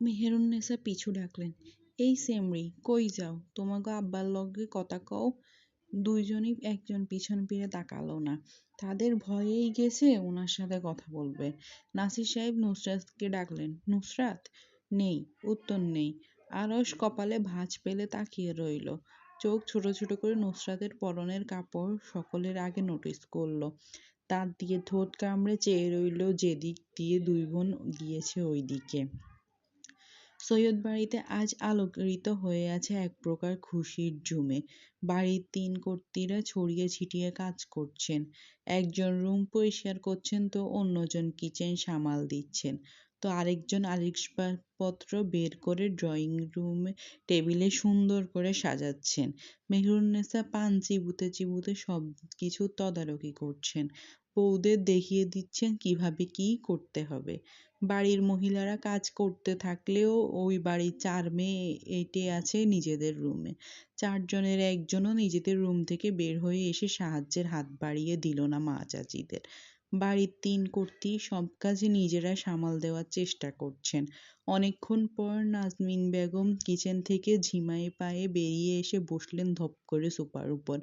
মেহেরুন্নেসা পিছু ডাকলেন, এই সেমরি, কই যাও, তোমাগো আব্বার লগে কথা কও। দুইজনই একজন পিছন ফিরে তাকালো না। তাদের ভয়েই গেছে ওনার সাথে কথা বলবে। নাসির সাহেব নুসরাতকে ডাকলেন, নুসরাত। নেই, উত্তর নেই। আরস কপালে ভাঁজ পেলে তাকিয়ে রইল। চোখ ছোট ছোট করে নুসরাতের পরনের কাপড় সকলের আগে নোটিস করলো। দাঁত দিয়ে ঠোঁট কামড়ে চেয়ে রইল যেদিক দিয়ে দুই বোন গিয়েছে ওই দিকে। সৈয়দ বাড়িতে আজ আলোকিত হয়ে আছে এক প্রকার খুশির ঝুমে। বাড়ির তিন কর্ত্রীরা ছড়িয়ে ছিটিয়ে কাজ করছেন। একজন রুম পরিষ্কার করছেন তো অন্যজন কিচেন সামাল দিচ্ছেন, তো আরেকজন আসবাবপত্র বের করে ড্রয়িং রুমে টেবিলে সুন্দর করে সাজাচ্ছেন। মেহেরুন্নেসা পান চিবুতে চিবুতে সব কিছু তদারকি করছেন। বউদের দেখিয়ে দিচ্ছেন কিভাবে কি করতে হবে। বাড়ির মহিলারা কাজ করতে থাকলেও ওই বাড়ির 4 মেয়ে এঁটে আছে নিজেদের রুমে। 4 জনের একজনও নিজেদের রুম থেকে বের হয়ে এসে সাহায্যের হাত বাড়িয়ে দিল না মা চাচিদের। বাড়ির 3 কর্ত্রী সব কাজ নিজেরা সামাল দেওয়ার চেষ্টা করছেন। অনেকক্ষণ পর নাজনীন বেগম কিচেন থেকে ঝিমাই পায়ে বেরিয়ে এসে বসলেন ধপ করে সোফার উপর।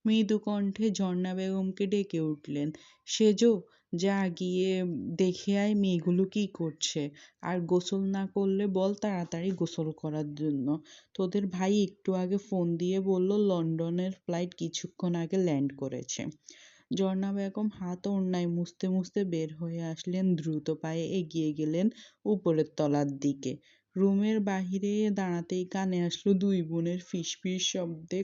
মৃদু কণ্ঠে ঝর্ণা বেগমকে ডেকে উঠলেন, সেজো, যা গিয়ে দেখে আয় মেয়েগুলো কি করছে, আর গোসল না করলে বল তাড়াতাড়ি গোসল করার জন্য। তোদের ভাই একটু আগে ফোন দিয়ে বলল লন্ডনের ফ্লাইট কিছুক্ষণ আগে ল্যান্ড করেছে। ঝর্ণা বেগম হাত ওড়নায় মুছতে মুছতে বের হয়ে আসলেন, দ্রুত পায়ে এগিয়ে গেলেন উপরের তলার দিকে। রুমের বাহিরে দাঁড়াতেই কানে আসলো দুই বোনের ফিসফিস শব্দে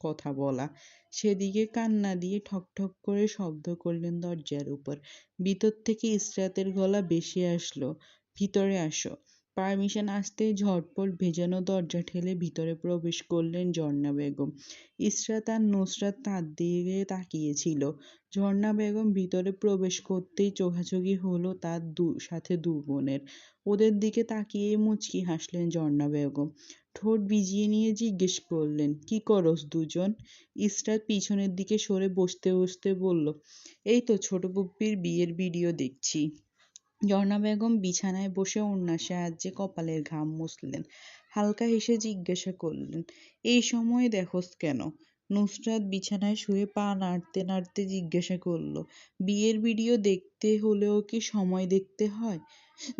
কথা বলা। সেদিকে কান্না দিয়ে ঠক ঠক করে শব্দ করলেন দরজার উপর। ভিতর থেকে ইসরাতের গলা ভেসে আসলো, ভিতরে আসো। পারমিশন আসতেই ঝটপট ভেজানো দরজা ঠেলে ভিতরে প্রবেশ করলেন ঝর্ণা বেগম। ইসরাত আর নুসরাত তার দিকে তাকিয়েছিল। ঝর্ণা বেগম ভিতরে প্রবেশ করতেই চোখাচোখি হলো তার সাথে দু বোনের। ওদের দিকে তাকিয়ে মুচকি হাসলেন ঝর্ণা বেগম। ঠোঁট ভিজিয়ে নিয়ে জিজ্ঞেস করলেন, কি করস দুজন? ইসরাত পিছনের দিকে সরে বসতে বসতে বলল, এই তো ছোট পুপ্পির বিয়ের ভিডিও দেখছি। ঝর্ণা বেগম বিছানায় বসে ওড়নার সাহায্যে কপালের ঘাম মুছলেন। হালকা হেসে জিজ্ঞাসা করলেন, এই সময় দেখোস কেন? নুসরাত বিছানায় শুয়ে পা নাড়তে নাড়তে জিজ্ঞাসা করল, বিয়ের ভিডিও দেখতে হলেও কি সময় দেখতে হয়?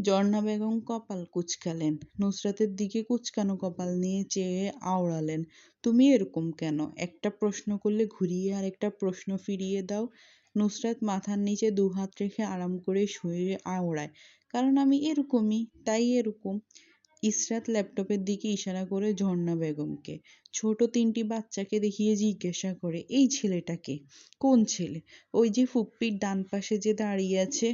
ঝর্ণা বেগম কপাল কুঁচকালেন। নুসরাতের দিকে কুঁচকানো কপাল নিয়ে চেয়ে আওড়ালেন, তুমি এরকম কেন? একটা প্রশ্ন করলে ঘুরিয়ে আর একটা প্রশ্ন ফিরিয়ে দাও। নুসরাত মাথার নিচে দুহাত রেখে আরাম করে শুয়ে আওড়ায়, কারণ আমি এরকমই, তাই এরকম। ইসরাত ল্যাপটপের দিকে ইশারা করে ঝর্ণা বেগমকে, ছোট 3টি বাচ্চাকে দেখিয়ে জিজ্ঞাসা করে, এই ছেলেটাকে? কোন ছেলে? ওই যে ফুপ্পির ডান পাশে যে দাঁড়িয়ে আছে।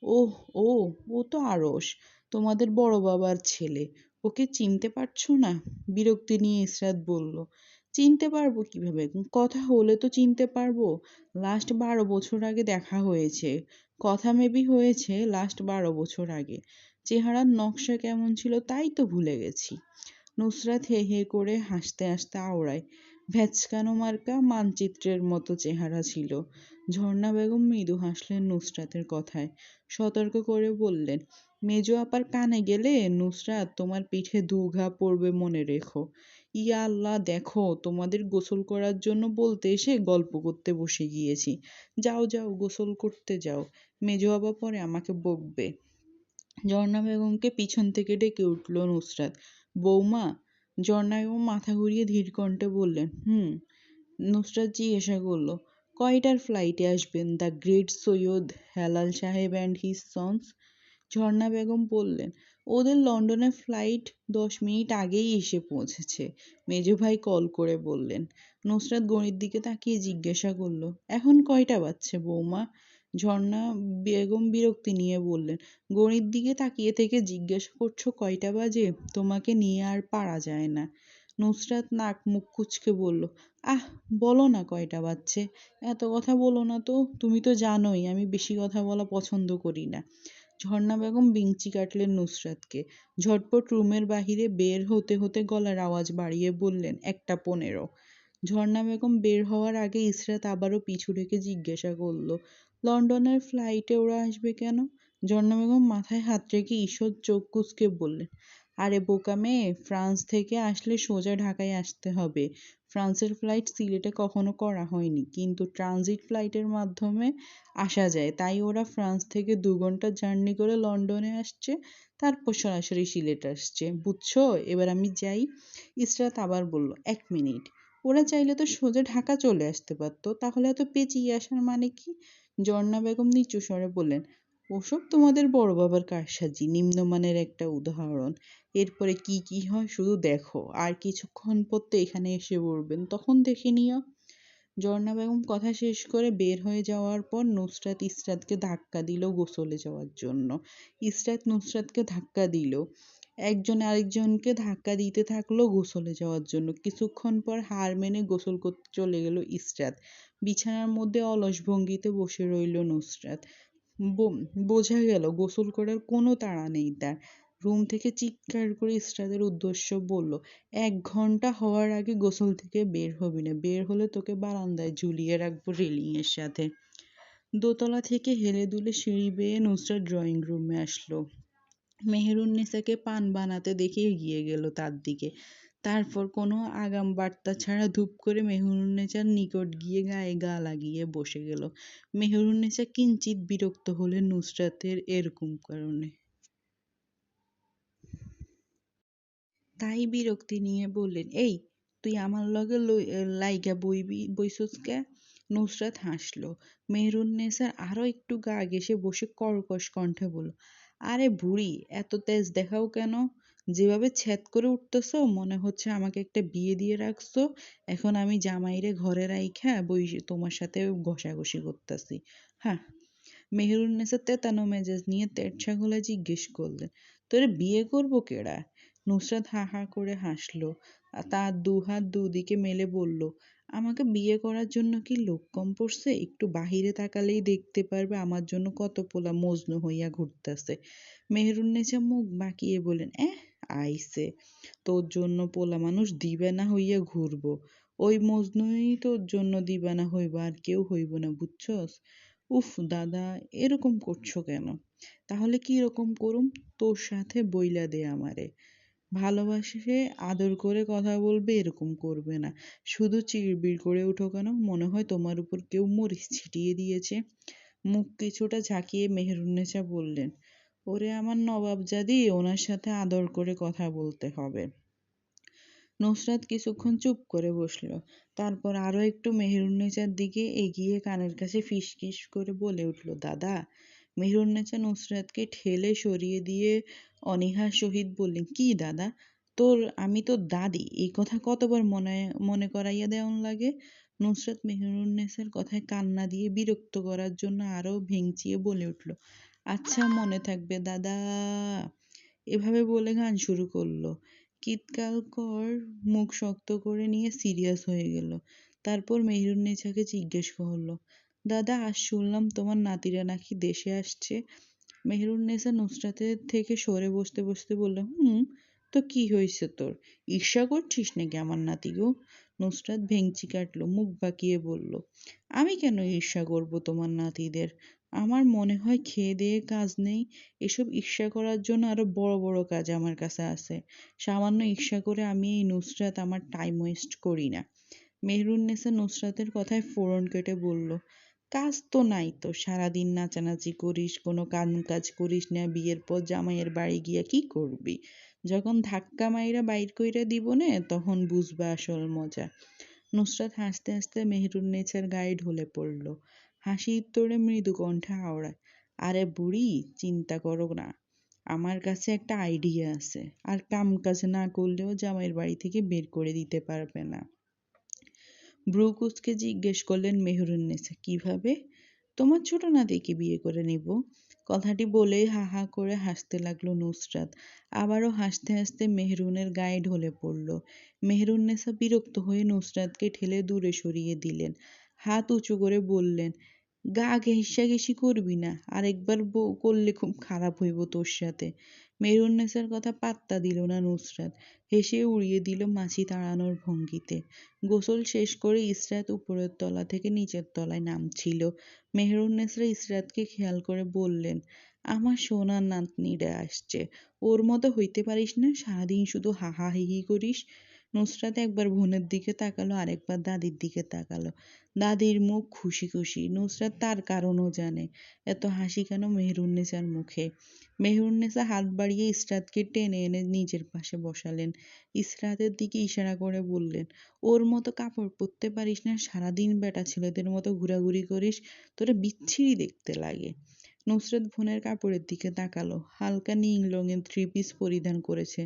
ওহ, ও, ও তো আরস, তোমাদের বড় বাবার ছেলে। ওকে চিনতে পারছো না? বিরক্তি নিয়ে ইসরাত বলল, চিনতে পারবো কিভাবে? কথা হলে তো চিনতে পারবো। লাস্ট 12 বছর আগে দেখা হয়েছে। কথা মেবি হয়েছে লাস্ট 12 বছর আগে। চেহারার নকশা কেমন ছিল তাই তো ভুলে গেছি। নুসরাত হে হে করে হাসতে হাসতে আওড়ায়, ভ্যাচকানো মার্কা মানচিত্রের মতো চেহারা ছিল। ঝর্ণা বেগম মৃদু হাসলেন নুসরাতের কথায়, সতর্ক করে বললেন, মেজো আপার কানে গেলে নুসরাত তোমার পিঠে দুঘা পড়বে মনে রেখো। ইয়া আল্লাহ, দেখো তোমাদের গোসল করার জন্য বলতে এসে গল্প করতে বসে গিয়েছি। যাও যাও গোসল করতে যাও, মেজো আপা পরে আমাকে বকবে। ঝর্ণা বেগমকে পিছন থেকে ডেকে উঠল নুসরাত, বৌমা। ঝর্ণা বেগম মাথা ঘুরিয়ে ধীর কণ্ঠে বললেন, হুম। নুসরাত জিজ্ঞাসা করল, কয়টার ফ্লাইটে আসবেন দ্য গ্রেট সৈয়দ হেলাল সাহেব অ্যান্ড হিজ সন্স? ঝর্ণা বেগম বললেন, ওদের লন্ডনের ফ্লাইট 10 মিনিট আগেই এসে পৌঁছেছে, মেজো ভাই কল করে বললেন। নুসরাত গণির দিকে তাকিয়ে জিজ্ঞাসা করলো, এখন কয়টা বাজছে বৌমা? ঝর্ণা বেগম বিরক্তি নিয়ে বললেন, গণির দিকে তাকিয়ে থেকে জিজ্ঞাসা করছো কয়টা বাজে? তোমাকে নিয়ে আর পারা যায় না। নুসরাত নাক মুখ কুঁচকে বলল, আহ, বলো না কয়টা বাজছে। এত কথা বলো না তো, তুমি তো জানোই আমি বেশি কথা বলা পছন্দ করি না। ঝর্ণা বেগম বিংচি কাটলেন নুসরাতকে। ঝটপট রুমের বাহিরে বের হতে হতে গলার আওয়াজ বাড়িয়ে বললেন, 1:15। ঝর্ণা বেগম বের হওয়ার আগে ইসরাত আবারও পিছু রেখে জিজ্ঞাসা করল, লন্ডনের ফ্লাইটে ওরা আসবে কেন? ঝর্ণা বেগম মাথায় হাত রেখে ঈষৎ চোখ কুঁচকে বললেন, আরে বোকা মেয়ে, ফ্রান্স থেকে আসলে সোজা ঢাকায় আসতে হবে। ফ্রান্সের ফ্লাইট সিলেটে কখনো করা হয়নি, কিন্তু ট্রানজিট ফ্লাইটের মাধ্যমে আসা যায়, তাই ওরা ফ্রান্স থেকে 2 ঘন্টা জার্নি করে লন্ডনে আসছে, তারপর সরাসরি সিলেট আসছে, বুঝছো? এবার আমি যাই। ইসরাত আবার বলল, 1 মিনিট, ওরা চাইলে তো সোজা ঢাকা চলে আসতে পারতো, তাহলে এত পেঁচিয়ে আসার মানে কি? ঝর্ণা বেগম নিচু স্বরে বললেন, ওসব তোমাদের বড় বাবার কারসাজি, নিম্নমানের একটা উদাহরণ। এরপরে কি কি হয় শুধু দেখো, আর কিছুক্ষণ পর তো এখানে এসে পড়বেন, তখন দেখে নিও। ঝর্ণা বেগম কথা শেষ করে বের হয়ে যাওয়ার পর নুসরাত ইসরাতকে ধাক্কা দিল গোসলে যাওয়ার জন্য। ইসরাত নুসরাতকে ধাক্কা দিল, একজন আরেকজনকে ধাক্কা দিতে থাকলো গোসলে যাওয়ার জন্য। কিছুক্ষণ পর হার মেনে গোসল করতে চলে গেল ইসরাত। বিছানার মধ্যে অলস ভঙ্গিতে বসে রইল নুসরাত। বোঝা গেল গোসল করার কোনো তাড়া নেই তার। রুম থেকে চিৎকার করে ইসরাতের উদ্দেশ্য বলল, 1 ঘন্টা হওয়ার আগে গোসল থেকে বের হবি না, বের হলে তোকে বারান্দায় ঝুলিয়ে রাখবো রেলিং এর সাথে। দোতলা থেকে হেলে দুলে সিঁড়ি বেয়ে নুসরাত ড্রয়িং রুমে আসলো। মেহেরুন্নেসাকে পান বানাতে দেখে এগিয়ে গেল তার দিকে। তারপর কোনো আগাম বার্তা ছাড়া ধুপ করে মেহেরুন্নেসার নিকট গিয়ে গায়ে গা লাগিয়ে বসে গেল। মেহেরুন্নেসা কিঞ্চিৎ বিরক্ত হলেন নুসরাতের এরকম কারণে। তাই বিরক্তি নিয়ে বললেন, এই তুই আমার লগে লাইগা বইছস কে? নুসরাত হাসল। মেহেরুন্নেসার আরো একটু গা ঘেঁষে বসে কর্কশ কণ্ঠে বলল, আরে বুড়ি, এত তেজ দেখাও কেন? যেভাবে ছ্যাদ করে উঠতেছো, মনে হচ্ছে আমাকে একটা বিয়ে দিয়ে রাখছো, এখন আমি জামাইরে ঘরে রাইখা বই তোমার সাথে ঘষাঘষি করতেছি। হ্যাঁ। মেহেরুন্নেসা তেতানো মেজাজ নিয়ে তেড়ছা গলায় জিজ্ঞেস করলেন, তোরে বিয়ে করবো কেডা? নুসরাত হা হা করে হাসলো, আর তার দুহাত দুদিকে মেলে বলল, আমাকে বিয়ে করার জন্য কি লোক কম পড়ছে? একটু বাহিরে তাকালেই দেখতে পারবে আমার জন্য কত পোলা মজনু হইয়া ঘুরতেছে। মেহেরুন্নেসা মুখ বাঁকিয়ে বলেন, আইসে, তোর জন্য পোলা মানুষ দিবানা হইয়া ঘুরবো, ওই মজনুই তোর জন্য দিবানা হইব, আর কেউ হইব না, বুঝছস? উফ দাদা, এরকম করছো কেন? তাহলে কি রকম করুম? তোর সাথে বইলা দে আমারে, ভালোবাসে আদর করে কথা বলবে, এরকম করবে না। শুধু চিড়বিড় করে উঠো কেন? মনে হয় তোমার উপর কেউ মরিচ ছিটিয়ে দিয়েছে। মুখ কিছুটা ঝাঁকিয়ে মেহেরুন্নেসা বললেন, ওরে আমার নবাবজাদি, ওনার সাথে আদর করে কথা বলতে হবে। নুসরাত কিছুক্ষণ চুপ করে বসল, তারপর আরো একটু মেহেরুন্নেসার দিকে এগিয়ে কানের কাছে ফিসফিস করে বলে উঠল, দাদা। মেহেরুন্নেসা নুসরাতকে ঠেলে সরিয়ে দিয়ে অনীহার সহিত বললেন, কি দাদা? আমি তোর দাদি, এই কথা কতবার মনে মনে করাইয়া দেওয়ান লাগে? নুসরাত মেহেরুন্নেসার কথায় কান্না দিয়ে বিরক্ত করার জন্য আরো ভেঙচিয়ে বলে উঠল, আচ্ছা মনে থাকবে দাদা। এভাবে বলে গান শুরু করলো। কর মুখ শক্ত করে নিয়ে সিরিয়াস হয়ে গেল। তারপর মেহেরুন্নেসাকে জিজ্ঞেস করলো, দাদা, আজ শুনলাম তোমার নাতিরা নাকি দেশে আসছে। মেহেরুন্নেসা নুসরাতের থেকে সরে বসতে বসতে বলল, তো কি হয়েছে তোর? ঈর্ষা করছিস নাকি আমার নাতি গো? নুসরাত ভেংচি কাটলো, মুখ বাঁকিয়ে বলল, আমি কেন ঈর্ষা করব তোমার নাতিদের? আমার মনে হয় খেয়ে দেয়ে কাজ নেই, এসব ঈর্ষা করার জন্য আরো বড় বড় কাজ আমার কাছে আছে। সামান্য ঈর্ষা করে আমি এই নুসরাত আমার টাইম ওয়েস্ট করি না। মেহেরুন্নেসা নুসরাতের কথায় ফোড়ন কেটে বলল, কাজ তো নাই তো, সারাদিন নাচানাচি করিস, কোনো কাজ করিস না, বিয়ের পর জামাইয়ের বাড়ি গিয়া কি করবি? যখন ধাক্কা মাইরা বাইর কইরা দিব নে, তখন বুঝবা আসল মজা। নুসরাত হাসতে হাসতে মেহেরুন্নেসার গায়ে ঢলে পড়ল। হাসির তোড়ে মৃদু কণ্ঠে আওড়ায়, আরে বুড়ি, চিন্তা করো না, আমার কাছে একটা আইডিয়া আছে, আর কাম কাজ না করলেও জামাইয়ের বাড়ি থেকে বের করে দিতে পারবে না। ভ্রু কুঁচকে জিজ্ঞেস করলেন মেহেরুন্নেসা, কিভাবে? তোমার ছোট নাতিকে বিয়ে করে নিব। কথাটি বলেই হা হা করে হাসতে লাগলো নুসরাত। আবারও হাসতে হাসতে মেহরুনের গায়ে ঢলে পড়ল। মেহেরুন্নেসা বিরক্ত হয়ে নুসরাতকে ঠেলে দূরে সরিয়ে দিলেন। হাত উঁচু করে বললেন, গা ঘেঁষাঘেঁষি করবি না, আরেকবার করলে খুব খারাপ হইব তোর সাথে। মেহেরুন্নেসার কথা পাত্তা দিল না নুসরাত, হেসে উড়িয়ে দিল মাছি তাড়ানোর ভঙ্গিতে। গোসল শেষ করে ইসরাত উপরের তলা থেকে নিচের তলায় নামছিল। মেহেরুন্নেসা ইসরাতকে খেয়াল করে বললেন, আমার সোনার নাতনিটা আসছে, ওর মতো হইতে পারিস না, সারাদিন শুধু হাহা হিহি করিস। নুসরাত একবার বোনের দিকে তাকালো, আরেকবার দাদির দিকে তাকালো। দাদির মুখ খুশি খুশি। নুসরাত তার কারণও জানে, এত হাসি কেন মেহেরুন্নেসার মুখে। মেহেরুন্নেসা হাত বাড়িয়ে ইসরাতকে টেনে এনে নিজের পাশে বসালেন। ইসরাতের দিকে ইশারা করে বললেন, ওর মতো কাপড় পরতে পারিস না, সারাদিন বেটা ছেলেদের মতো ঘোরাঘুরি করিস, তোরা বিচ্ছিরি দেখতে লাগে। নুসরাত বোনের কাপড়ের দিকে তাকালো। হালকা নীল রঙের থ্রি পিস পরিধান করেছে,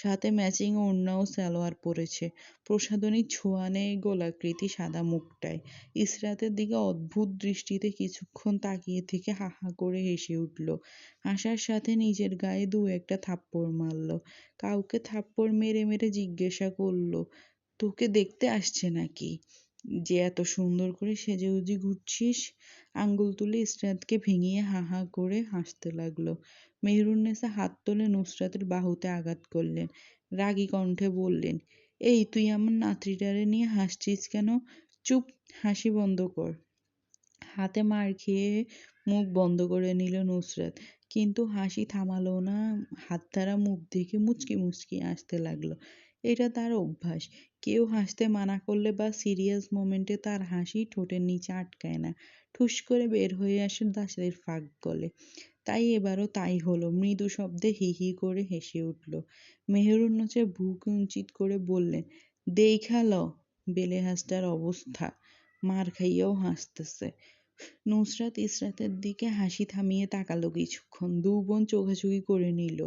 সাথে ম্যাচিং ওড়না ও সালোয়ার পরেছে। প্রসাধনীর ছোঁয়া নেই গোলাকৃতি সাদা মুখটায়। ইসরাতের দিকে অদ্ভুত দৃষ্টিতে কিছুক্ষণ তাকিয়ে থেকে হা হা করে হেসে উঠল। হাসার সাথে নিজের গায়ে দু একটা থাপ্পড় মারল। কাউকে থাপ্পড় মেরে মেরে জিজ্ঞাসা করলো, তোকে দেখতে আসছে নাকি, যে এত সুন্দর করে সেজেগুজে ঘুরছিস? আঙ্গুল তুলে ইসরাতকে ভেঙিয়ে হা হা করে হাসতে লাগলো। মেহেরুন্নেসা হাত তুলে নুসরাতের বাহুতে আঘাত করলেন। রাগী কণ্ঠে বললেন, এই তুই আমার নাতনিটারে নিয়ে হাসছিস কেন? চুপ, হাসি বন্ধ কর। হাতে মার খেয়ে মুখ বন্ধ করে নিল নুসরাত, কিন্তু হাসি থামালো না। হাতধারা মুখ দেখে মুচকি মুচকি হাসতে লাগলো। এটা তার অভ্যাস। কেউ হাসতে মানা করলে বা সিরিয়াস মোমেন্টে তার হাসি ঠোঁটের নিচে আটকায় না, ঠুস করে বের হয়ে আসে দাঁতের ফাঁক গলে। তাই এবারও তাই হলো। মৃদু শব্দে হি হি করে হেসে উঠল। মেহেরুন্নচে বুক কুঞ্চিত করে বললেন, দেইখা ল বেলে হাঁসটার অবস্থা, মার খাইয়াও হাসতেছে। নুসরাত ইসরাতের দিকে হাসি থামিয়ে তাকালো কিছুক্ষণ। দু বোন চোখাচোখি করে নিল,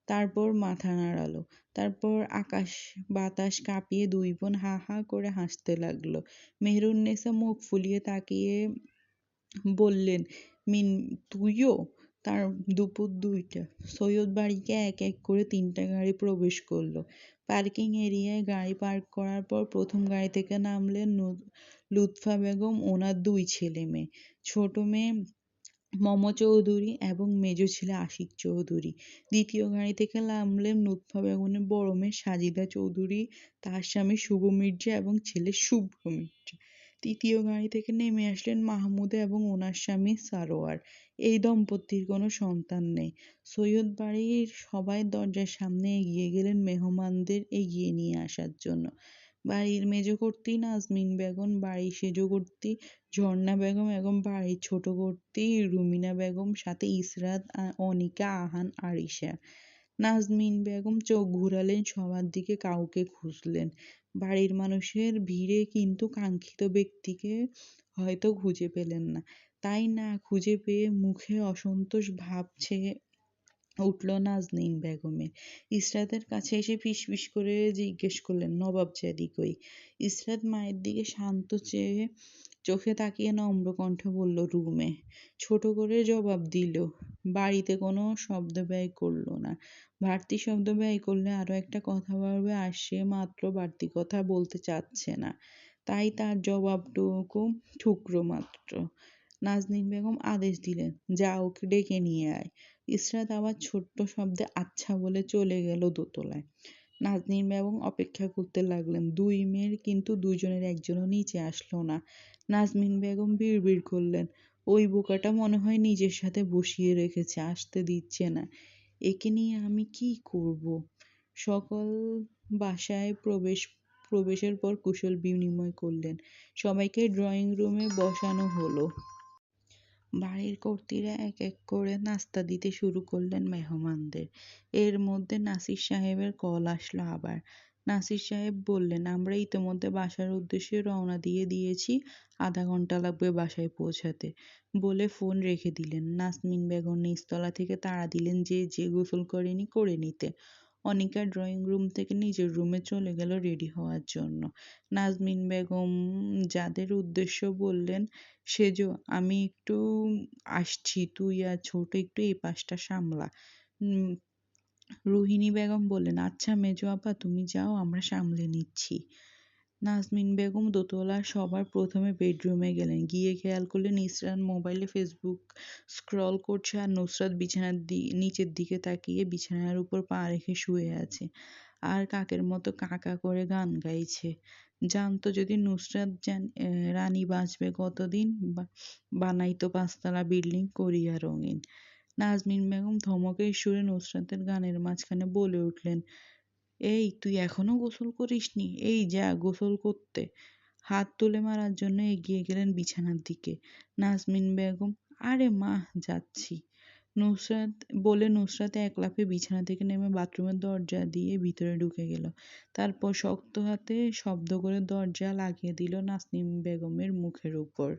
তারপর মাথা নাড়ালো। তারপর আকাশ বাতাস কাঁপিয়ে দুই বোন হা হা করে হাসতে লাগলো। মেহেরুন্নেসা মুখ ফুলিয়ে তাকিয়ে বললেন, মিন, তুইও? তার দুপুর 2টা। সৈয়দ বাড়িকে এক এক করে 3টা গাড়ি প্রবেশ করলো। পার্কিং এরিয়ায় গাড়ি পার্ক করার পর প্রথম গাড়ি থেকে নামলেন লুৎফা বেগম, ওনার 2 ছেলে মেয়ে। ছোট মেয়ে মম চৌধুরী এবং মেজ ছেলে আশিক চৌধুরী। দ্বিতীয় গাড়ি থেকে নামলেন লুৎফা বেগমের বড় মেয়ে সাজিদা চৌধুরী, তার স্বামী শুভ মির্জা এবং ছেলে শুভ্র মির্জা। তৃতীয় গাড়ি থেকে নেমে আসলেন মাহমুদা এবং ওনার স্বামী সারোয়ার। এই দম্পতির কোনো সন্তান নেই। সৈয়দ বাড়ির সবাই দরজার সামনে এগিয়ে গেলেন মেহমানদের এগিয়ে নিয়ে আসার জন্য। বাড়ির মেজকর্ত্রী নাজমিন বেগম, বাড়ির সেজকর্ত্রী ঝর্ণা বেগম এবং বাড়ির ছোট কর্ত্রী রুমিনা বেগম, সাথে ইসরাত, অনিকা, আহান, আরিশা। নাজমিন বেগম চোখ ঘুরালেন সবার দিকে, কাউকে খুঁজলেন। বাড়ির মানুষের ভিড়ে কিন্তু কাঙ্ক্ষিত ব্যক্তিকে হয়তো খুঁজে পেলেন না। তাই না খুঁজে পেয়ে মুখে অসন্তোষ ভাব ছেয়ে উঠল নাজনীন বেগমের। ইসরাতের কাছে এসে ফিসফিস করে জিজ্ঞেস করলেন, নবাব জাদি কই? ইসরাত মায়ের দিকে শান্ত চেয়ে চোখে তাকিয়ে নম্র কণ্ঠে বলল, রুমে। ছোট করে জবাব দিল, বাড়িতে কোনো শব্দ ব্যয় করলো না। বাড়তি শব্দ ব্যয় করলে আরো একটা কথা বাড়বে, আর সে মাত্র বাড়তি কথা বলতে চাচ্ছে না। তাই তার জবাবটুকু ঠুকরো মাত্র। নাজনীন বেগম আদেশ দিলেন, যা ওকে ডেকে নিয়ে আয়। ইসরাত আবার ছোট্ট শব্দে আচ্ছা বলে চলে গেল দোতলায়। নাজনীন বেগম অপেক্ষা করতে লাগলেন। 2 মেয়ের কিন্তু দুজনের একজনও নিচে আসলো না। নাজনীন বেগম বিড়বিড় করলেন, ওই বোকাটা মনে হয় নিজের সাথে বসিয়ে রেখেছে, আসতে দিচ্ছে না। একে নিয়ে আমি কি করব? সকল বাসায় প্রবেশের পর কুশল বিনিময় করলেন। সবাইকে ড্রয়িং রুমে বসানো হলো। বাড়ির কর্ত্রীরা এক এক করে নাস্তা দিতে শুরু করলেন মেহমানদের। এর মধ্যে নাসির সাহেবের কল আসলো আবার। নাসির সাহেব বললেন, আমরা ইতিমধ্যে বাসার উদ্দেশ্যে রওনা দিয়ে দিয়েছি, আধা ঘন্টা লাগবে বাসায় পৌঁছাতে, বলে ফোন রেখে দিলেন। নাসমিন বেগম নিচতলা থেকে তাড়া দিলেন যে যে গোসল করেনি করে নিতে। অনিকা ড্রয়িং রুম থেকে নিজের রুমে চলে গেল রেডি হওয়ার জন্য। নাজমিন বেগম যাদের উদ্দেশ্য বললেন, সেজো, আমি একটু আসছি, তুই আর ছোট একটু এই পাশটা সামলা। উম, রোহিণী বেগম বললেন, আচ্ছা মেজো আপা তুমি যাও, আমরা সামলে নিচ্ছি। নাজমিন বেগম দোতলার সবার প্রথমে বেডরুমে গেলেন। গিয়ে খেয়াল করলেন ইসরাত মোবাইলে ফেসবুক স্ক্রল করছে, আর নুসরাত বিছানার নিচের দিকে তাকিয়ে বিছানার উপর পা রেখে শুয়ে আছে, আর কাকের মতো কাকা করে গান গাইছে। জানতো যদি নুসরাত রানী বাঁচবে কতদিন, বানাইতো 5 তলা বিল্ডিং করিয়া রঙিন। নাজনীন বেগম ধমকের সুরে নুসরাতের গানের মাঝখানে বলে উঠলেন, এই তুই এখনো গোসল করিসনি? এই যা গোসল করতে। হাত তুলে মারার জন্য এগিয়ে গেলেন বিছানার দিকে। নাজনীন বেগম, আরে মা, যাচ্ছি নুসরাত বলে নুসরাত এক লাফে বিছানা থেকে নেমে বাথরুমের দরজা দিয়ে ভিতরে ঢুকে গেল। তারপর শক্ত হাতে শব্দ করে দরজা লাগিয়ে দিল নাজনীন বেগমের মুখের উপর।